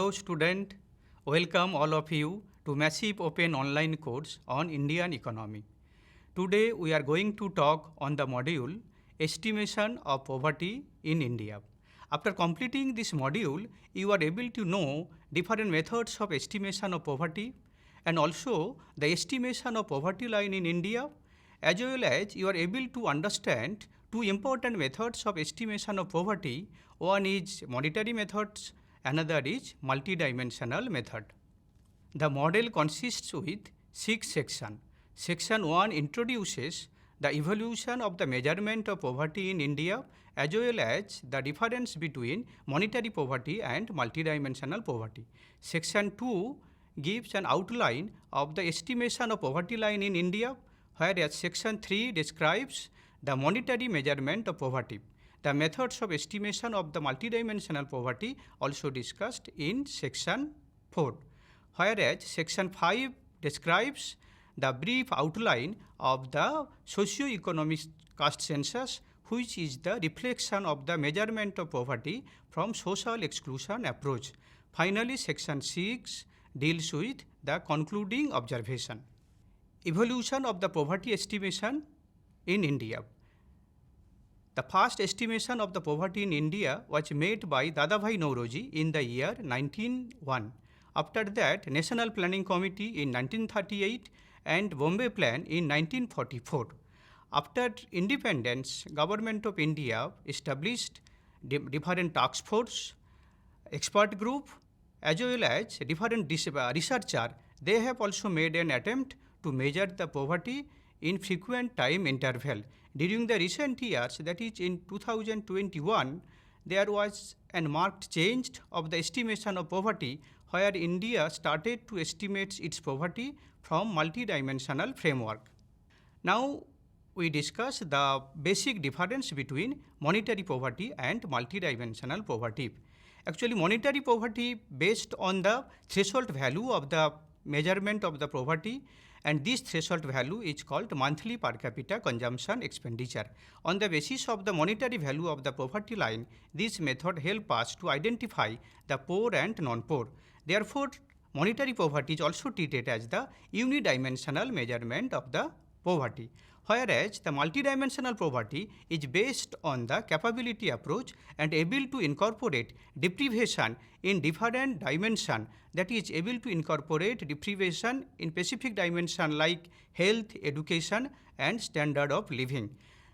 Hello student, welcome all of you to massive open online course on Indian economy. Today we are going to talk on the module Estimation of Poverty in India. After completing this module, you are able to know different methods of estimation of poverty and also the estimation of poverty line in India, as well as you are able to understand two important methods of estimation of poverty. One is monetary methods, another is multidimensional method. The model consists with 6 sections. Section 1 introduces the evolution of the measurement of poverty in India as well as the difference between monetary poverty and multidimensional poverty. Section 2 gives an outline of the estimation of poverty line in India, whereas Section 3 describes the monetary measurement of poverty. The methods of estimation of the multidimensional poverty also discussed in Section 4, whereas Section 5 describes the brief outline of the socio-economic caste census, which is the reflection of the measurement of poverty from social exclusion approach. Finally, Section 6 deals with the concluding observation. Evolution of the poverty estimation in India. The first estimation of the poverty in India was made by Dadabhai Naoroji in the year 1901. After that, National Planning Committee in 1938 and Bombay Plan in 1944. After independence, Government of India established different task force, expert group, as well as different researchers. They have also made an attempt to measure the poverty in frequent time interval. During the recent years, that is in 2021, there was a marked change of the estimation of poverty, where India started to estimate its poverty from multidimensional framework. Now we discuss the basic difference between monetary poverty and multidimensional poverty. Actually, monetary poverty based on the threshold value of the measurement of the poverty, and this threshold value is called monthly per capita consumption expenditure. On the basis of the monetary value of the poverty line, this method helps us to identify the poor and non-poor. Therefore, monetary poverty is also treated as the unidimensional measurement of the poverty, whereas the multidimensional poverty is based on the capability approach and able to incorporate deprivation in different dimensions, that is able to incorporate deprivation in specific dimension like health, education and standard of living.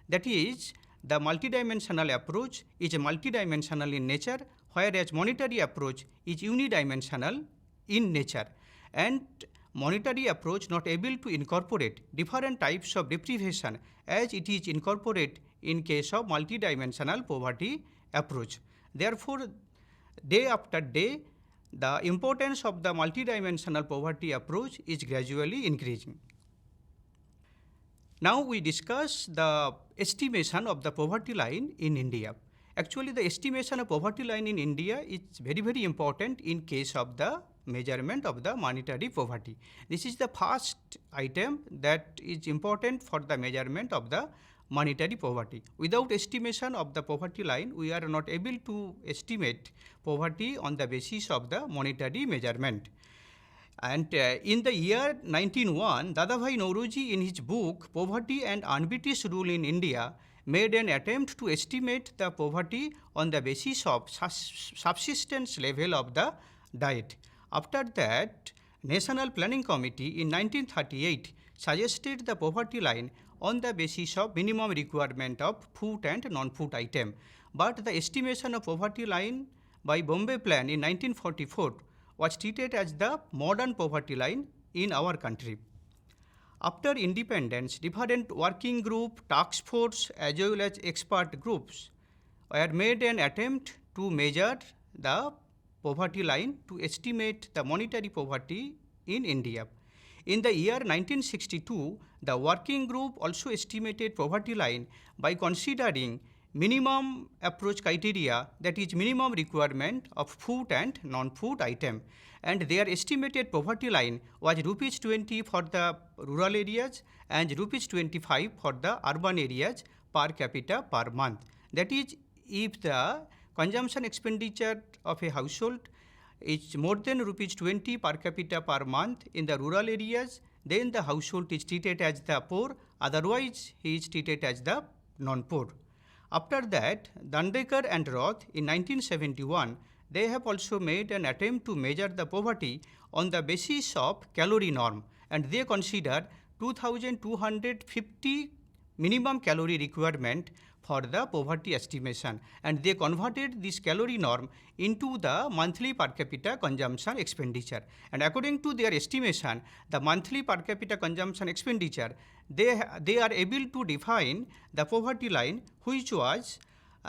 That is, the multidimensional approach is multidimensional in nature, whereas monetary approach is unidimensional in nature, and monetary approach not able to incorporate different types of deprivation as it is incorporated in case of multidimensional poverty approach. Therefore, day after day, the importance of the multidimensional poverty approach is gradually increasing. Now we discuss the estimation of the poverty line in India. Actually, the estimation of poverty line in India is very important in case of the measurement of the monetary poverty. This is the first item that is important for the measurement of the monetary poverty. Without estimation of the poverty line, we are not able to estimate poverty on the basis of the monetary measurement. And in the year 1901, Dadabhai Naoroji in his book Poverty and Un-British Rule in India made an attempt to estimate the poverty on the basis of subsistence level of the diet. After that, National Planning Committee in 1938 suggested the poverty line on the basis of minimum requirement of food and non-food item. But the estimation of poverty line by Bombay Plan in 1944 was treated as the modern poverty line in our country. After independence, different working group, task force as well as expert groups were made an attempt to measure the poverty line to estimate the monetary poverty in India. In the year 1962, the working group also estimated poverty line by considering minimum approach criteria, that is minimum requirement of food and non-food item, and their estimated poverty line was rupees 20 for the rural areas and rupees 25 for the urban areas per capita per month. That is, if the consumption expenditure of a household is more than rupees 20 per capita per month in the rural areas, then the household is treated as the poor, otherwise he is treated as the non-poor. After that, Dandekar and Rath in 1971, they have also made an attempt to measure the poverty on the basis of calorie norm, and they consider 2250 minimum calorie requirement for the poverty estimation, and they converted this calorie norm into the monthly per capita consumption expenditure. And according to their estimation, the monthly per capita consumption expenditure, they are able to define the poverty line, which was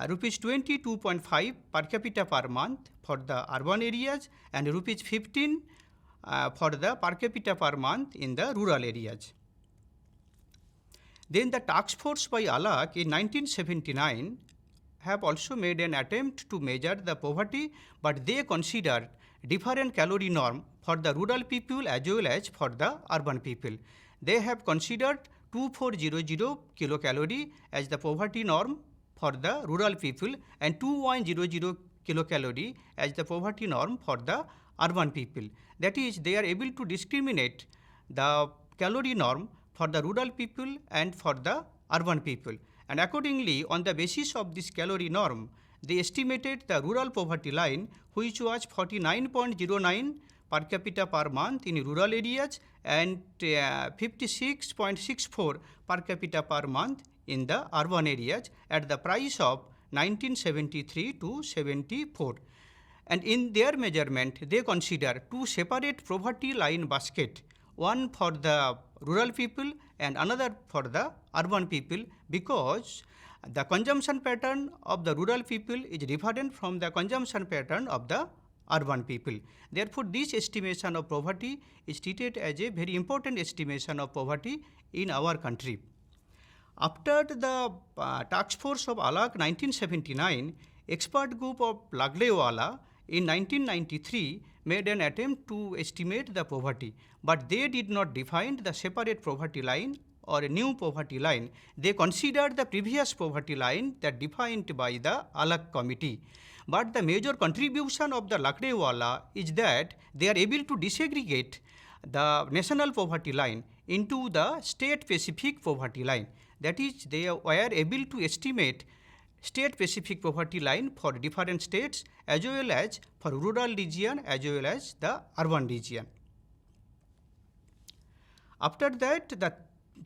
rupees 22.5 per capita per month for the urban areas and rupees 15 for the per capita per month in the rural areas. Then the task force by Alagh in 1979 have also made an attempt to measure the poverty, but they considered different calorie norm for the rural people as well as for the urban people. They have considered 2400 kilocalorie as the poverty norm for the rural people and 2100 kilocalorie as the poverty norm for the urban people. That is, they are able to discriminate the calorie norm for the rural people and for the urban people. And accordingly, on the basis of this calorie norm, they estimated the rural poverty line, which was 49.09 per capita per month in rural areas and 56.64 per capita per month in the urban areas at the price of 1973 to 74. And in their measurement, they consider two separate poverty line basket, one for the rural people and another for the urban people, because the consumption pattern of the rural people is different from the consumption pattern of the urban people. Therefore, this estimation of poverty is treated as a very important estimation of poverty in our country. After the task force of Alagh 1979, expert group of Lakdawala in 1993 made an attempt to estimate the poverty, but they did not define the separate poverty line or a new poverty line. They considered the previous poverty line that defined by the Alagh Committee. But the major contribution of the Lakdawala is that they are able to disaggregate the national poverty line into the state-specific poverty line. That is, they were able to estimate state-specific poverty line for different states as well as for rural region as well as the urban region. After that, the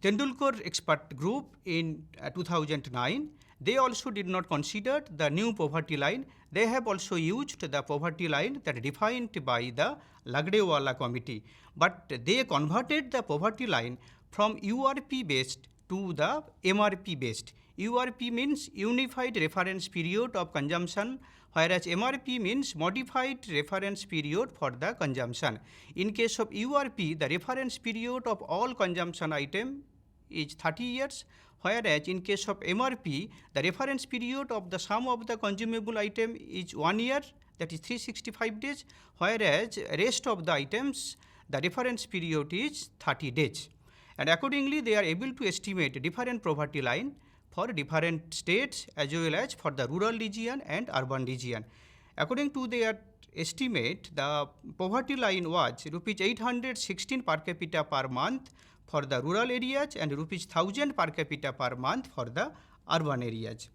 Tendulkar Expert Group in 2009, they also did not consider the new poverty line. They have also used the poverty line that defined by the Lakdawala Committee, but they converted the poverty line from URP based to the MRP based. URP means Unified Reference Period of Consumption, whereas MRP means Modified Reference Period for the Consumption. In case of URP, the reference period of all consumption item is 30 years, whereas in case of MRP, the reference period of the sum of the consumable item is 1 year, that is 365 days, whereas rest of the items, the reference period is 30 days. And accordingly, they are able to estimate different poverty line for different states as well as for the rural region and urban region. According to their estimate, the poverty line was rupees 816 per capita per month for the rural areas and rupees 1000 per capita per month for the urban areas.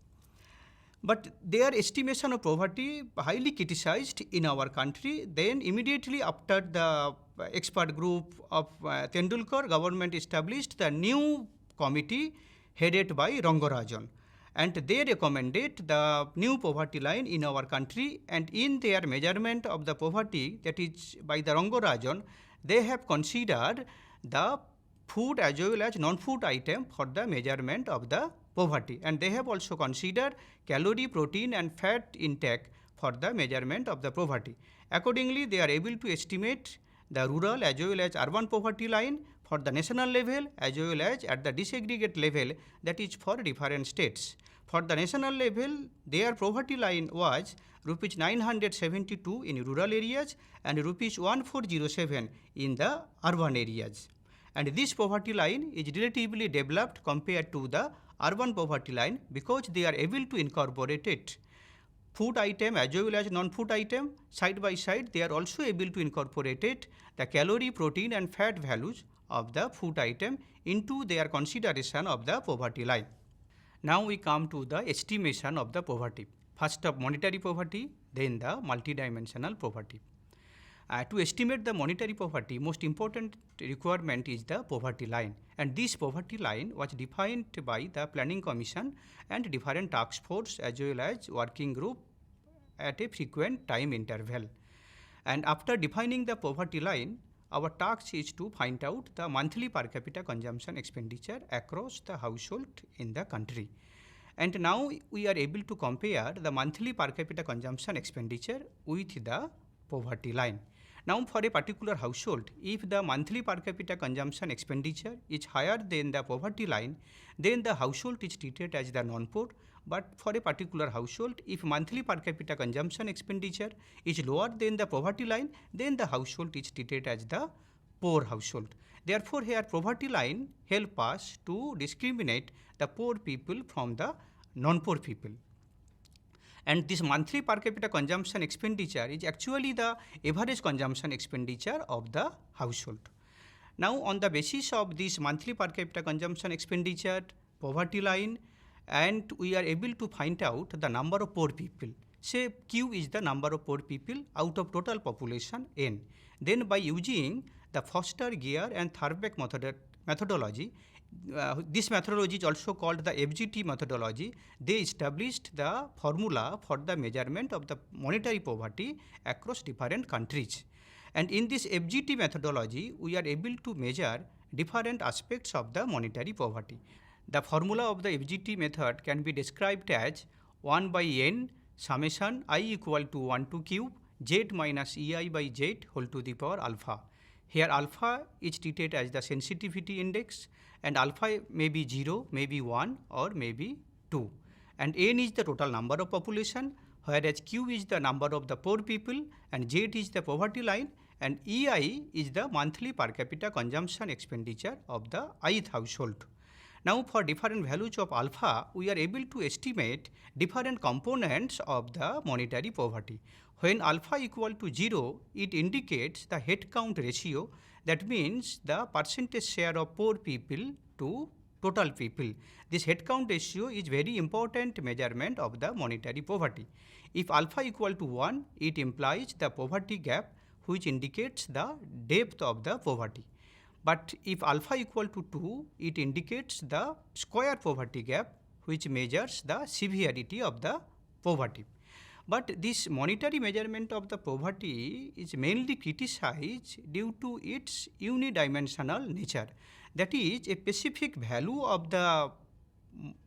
But their estimation of poverty highly criticized in our country. Then immediately after the expert group of Tendulkar, government established the new committee headed by Rangrajan, and they recommended the new poverty line in our country, and in their measurement of the poverty, that is by the Rangrajan, they have considered the food as well as non-food item for the measurement of the poverty, and they have also considered calorie, protein and fat intake for the measurement of the poverty. Accordingly, they are able to estimate the rural as well as urban poverty line for the national level as well as at the disaggregate level, that is for different states. For the national level, their poverty line was rupees 972 in rural areas and rupees 1407 in the urban areas. And this poverty line is relatively developed compared to the urban poverty line because they are able to incorporate it food item as well as non-food item, side by side they are also able to incorporate the calorie, protein and fat values of the food item into their consideration of the poverty line. Now we come to the estimation of the poverty. First of monetary poverty, then the multidimensional poverty. To estimate the monetary poverty, most important requirement is the poverty line, and this poverty line was defined by the Planning Commission and different task force as well as working group at a frequent time interval. And after defining the poverty line, our task is to find out the monthly per capita consumption expenditure across the household in the country. And now we are able to compare the monthly per capita consumption expenditure with the poverty line. Now for a particular household, if the monthly per capita consumption expenditure is higher than the poverty line, then the household is treated as the non-poor. But for a particular household, if monthly per capita consumption expenditure is lower than the poverty line, then the household is treated as the poor household. Therefore, here poverty line help us to discriminate the poor people from the non-poor people. And this monthly per capita consumption expenditure is actually the average consumption expenditure of the household. Now, on the basis of this monthly per capita consumption expenditure, poverty line, and we are able to find out the number of poor people. Say Q is the number of poor people out of total population N. Then by using the Foster, Gear and Thurbeck methodology, this methodology is also called the FGT methodology. They established the formula for the measurement of the monetary poverty across different countries. And in this FGT methodology, we are able to measure different aspects of the monetary poverty. The formula of the FGT method can be described as 1 by n summation I equal to 1 to cube z minus ei by z whole to the power alpha. Here alpha is treated as the sensitivity index, and alpha may be 0, maybe 1 or maybe 2. And n is the total number of population, whereas q is the number of the poor people and z is the poverty line, and ei is the monthly per capita consumption expenditure of the ith household. Now for different values of alpha, we are able to estimate different components of the monetary poverty. When alpha equal to 0, it indicates the head count ratio, that means the percentage share of poor people to total people. This head count ratio is very important measurement of the monetary poverty. If alpha equal to 1, it implies the poverty gap, which indicates the depth of the poverty. But if alpha equal to 2, it indicates the square poverty gap, which measures the severity of the poverty. But this monetary measurement of the poverty is mainly criticized due to its unidimensional nature. That is, a specific value of the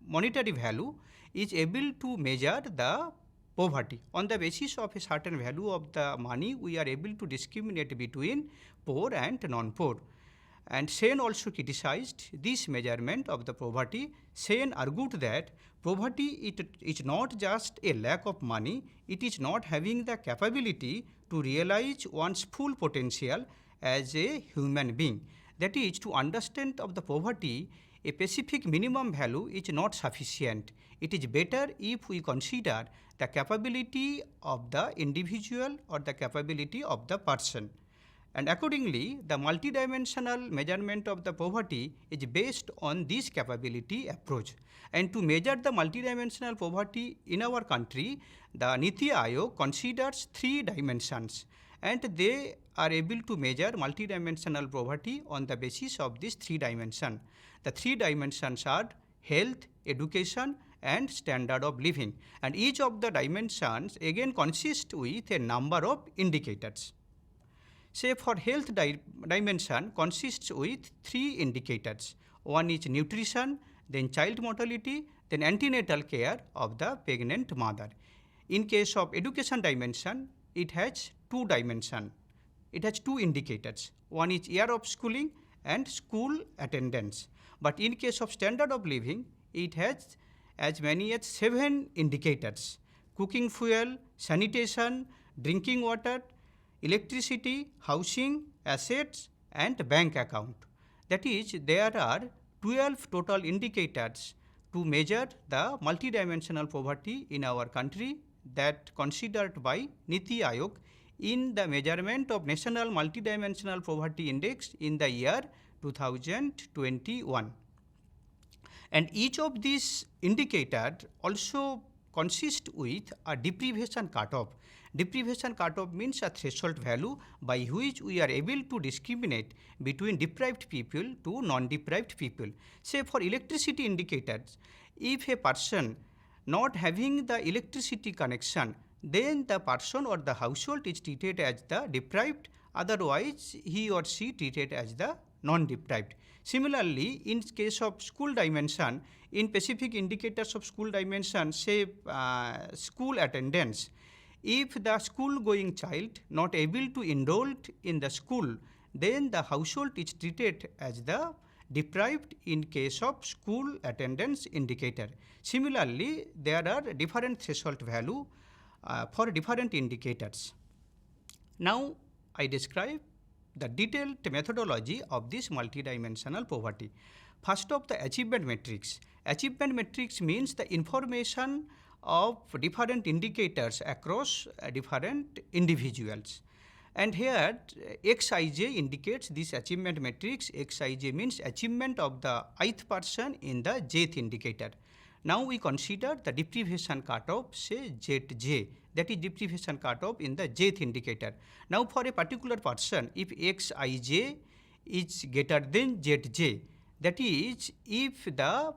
monetary value is able to measure the poverty. On the basis of a certain value of the money, we are able to discriminate between poor and non-poor. And Sen also criticized this measurement of the poverty. Sen argued that poverty is not just a lack of money, it is not having the capability to realize one's full potential as a human being. That is, to understand of the poverty, a specific minimum value is not sufficient. It is better if we consider the capability of the individual or the capability of the person. And accordingly, the multidimensional measurement of the poverty is based on this capability approach. And to measure the multidimensional poverty in our country, the Niti Aayog considers 3 dimensions, and they are able to measure multidimensional poverty on the basis of these 3 dimensions. The 3 dimensions are health, education, and standard of living. And each of the dimensions again consists with a number of indicators. Say for health dimension consists with 3 indicators. One is nutrition, then child mortality, then antenatal care of the pregnant mother. In case of education dimension, it has 2 dimensions. It has 2 indicators. One is year of schooling and school attendance. But in case of standard of living, it has as many as 7 indicators: cooking fuel, sanitation, drinking water, electricity, housing, assets, and bank account. That is, there are 12 total indicators to measure the multidimensional poverty in our country. that considered by Niti Aayog in the measurement of National Multidimensional Poverty Index in the year 2021. And each of these indicators also consist with a deprivation cutoff. Deprivation cutoff means a threshold value by which we are able to discriminate between deprived people to non-deprived people. Say for electricity indicators, if a person not having the electricity connection, then the person or the household is treated as the deprived, otherwise he or she treated as the non-deprived. Similarly, in case of school dimension, in specific indicators of school dimension, say school attendance, if the school going child not able to enroll in the school, then the household is treated as the deprived in case of school attendance indicator. Similarly, there are different threshold value for different indicators. Now, I describe the detailed methodology of this multidimensional poverty. First of the achievement matrix. Achievement matrix means the information of different indicators across different individuals. And here Xij indicates this achievement matrix. Xij means achievement of the ith person in the jth indicator. Now we consider the deprivation cutoff, say Zj, that is deprivation cutoff in the jth indicator. Now for a particular person, if Xij is greater than Zj, that is if the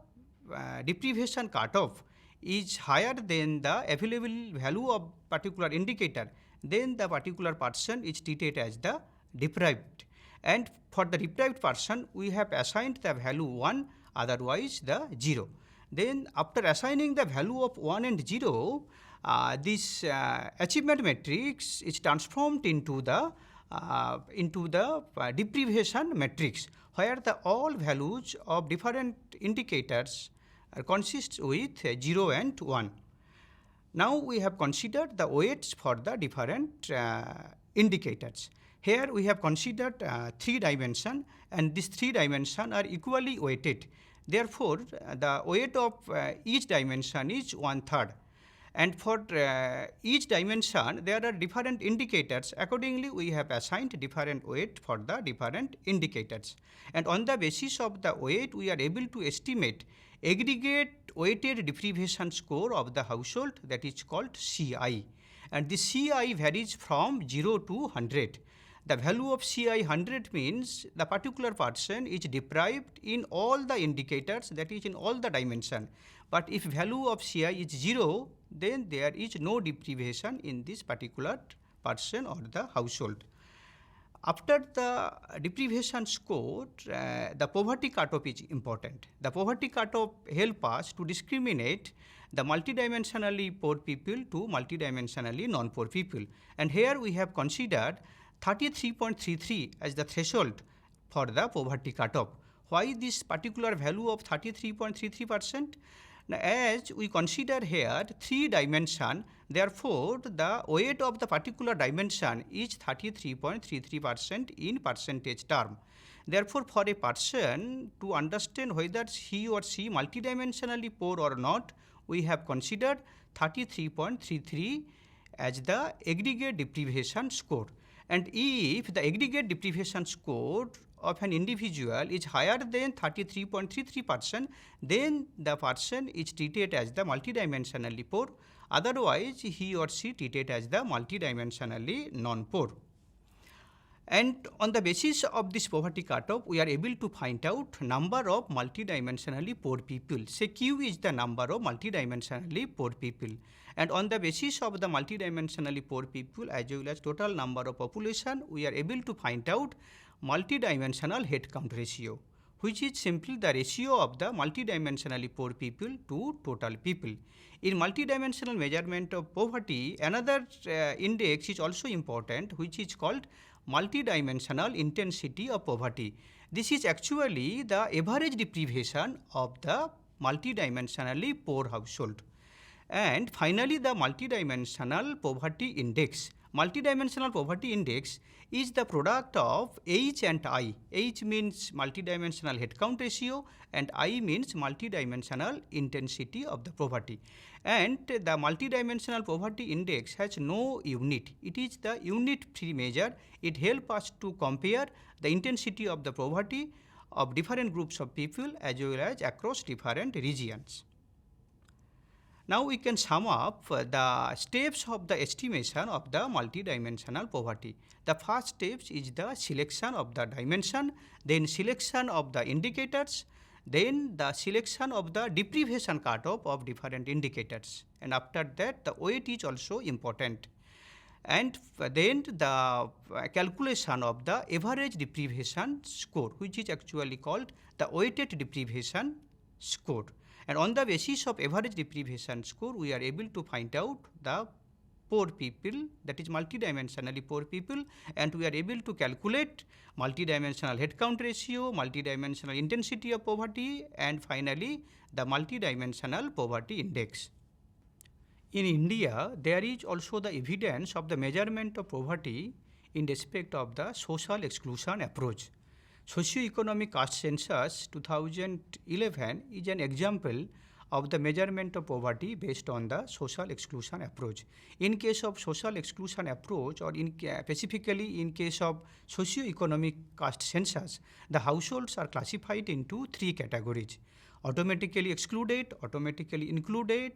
deprivation cutoff is higher than the available value of particular indicator, then the particular person is treated as the deprived. And for the deprived person, we have assigned the value 1, otherwise the 0. Then after assigning the value of 1 and 0, this achievement matrix is transformed into the deprivation matrix, where the all values of different indicators consists with 0 and 1. Now we have considered the weights for the different indicators. Here we have considered 3 dimensions, and these 3 dimensions are equally weighted. Therefore, the weight of each dimension is 1/3. And for each dimension, there are different indicators. Accordingly, we have assigned different weight for the different indicators. And on the basis of the weight, we are able to estimate aggregate weighted deprivation score of the household, that is called CI. And the CI varies from 0 to 100. The value of CI 100 means the particular person is deprived in all the indicators, that is in all the dimension. But if value of CI is 0, then there is no deprivation in this particular person or the household. After the deprivation score, the poverty cutoff is important. The poverty cutoff helps us to discriminate the multidimensionally poor people to multidimensionally non-poor people. And here we have considered 33.33 as the threshold for the poverty cutoff. Why this particular value of 33.33%? Now, as we consider here 3 dimensions, therefore the weight of the particular dimension is 33.33% in percentage term. Therefore, for a person to understand whether he or she multidimensionally poor or not, we have considered 33.33 as the aggregate deprivation score. And if the aggregate deprivation score of an individual is higher than 33.33%, then the person is treated as the multidimensionally poor. Otherwise, he or she treated as the multidimensionally non-poor. And on the basis of this poverty cutoff, we are able to find out number of multidimensionally poor people. Say Q is the number of multidimensionally poor people. And on the basis of the multidimensionally poor people as well as total number of population, we are able to find out multidimensional head count ratio, which is simply the ratio of the multidimensionally poor people to total people. In multidimensional measurement of poverty, another index is also important, which is called multidimensional intensity of poverty. This is actually the average deprivation of the multidimensionally poor household. And finally, the multidimensional poverty index Multidimensional poverty index is the product of H and I. H means multidimensional headcount ratio and I means multidimensional intensity of the poverty. And the multidimensional poverty index has no unit. It is the unit-free measure. It helps us to compare the intensity of the poverty of different groups of people as well as across different regions. Now we can sum up the steps of the estimation of the multidimensional poverty. The first step is the selection of the dimension, then selection of the indicators, then the selection of the deprivation cutoff of different indicators, and after that the weight is also important. And then the calculation of the average deprivation score, which is actually called the weighted deprivation score. And on the basis of average deprivation score, we are able to find out the poor people, that is multidimensionally poor people, and we are able to calculate multidimensional headcount ratio, multidimensional intensity of poverty, and finally the multidimensional poverty index. In India, there is also the evidence of the measurement of poverty in respect of the social exclusion approach. Socio-economic caste census 2011 is an example of the measurement of poverty based on the social exclusion approach. In case of social exclusion approach, or specifically in case of socio-economic caste census, the households are classified into three categories: automatically excluded, automatically included,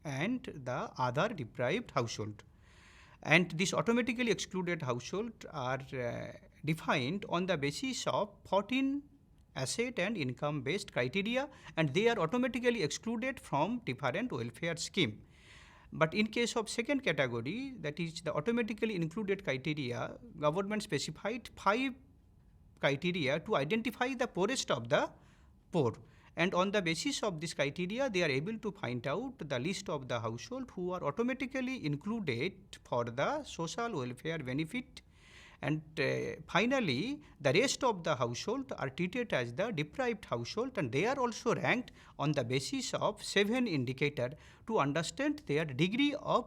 and the other deprived household. And these automatically excluded households are defined on the basis of 14 asset and income based criteria, and they are automatically excluded from different welfare scheme. But in case of second category, that is the automatically included criteria, government specified 5 criteria to identify the poorest of the poor. And on the basis of this criteria, they are able to find out the list of the household who are automatically included for the social welfare benefit. And finally, the rest of the household are treated as the deprived household, and they are also ranked on the basis of 7 indicators to understand their degree of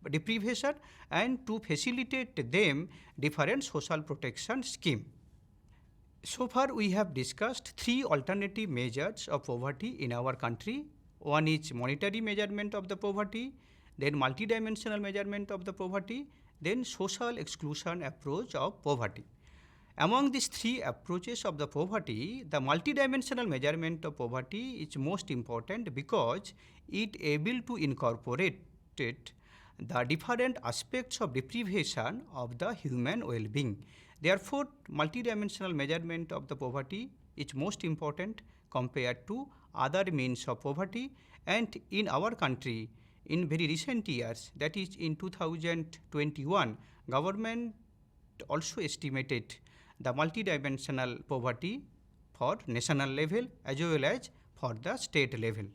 deprivation and to facilitate them different social protection scheme. So far we have discussed 3 alternative measures of poverty in our country. One is monetary measurement of the poverty, then multidimensional measurement of the poverty, then social exclusion approach of poverty. Among these 3 approaches of the poverty, the multidimensional measurement of poverty is most important because it able to incorporate the different aspects of deprivation of the human well-being. Therefore, multidimensional measurement of the poverty is most important compared to other means of poverty. And in our country, in very recent years, that is in 2021, government also estimated the multidimensional poverty for national level as well as for the state level.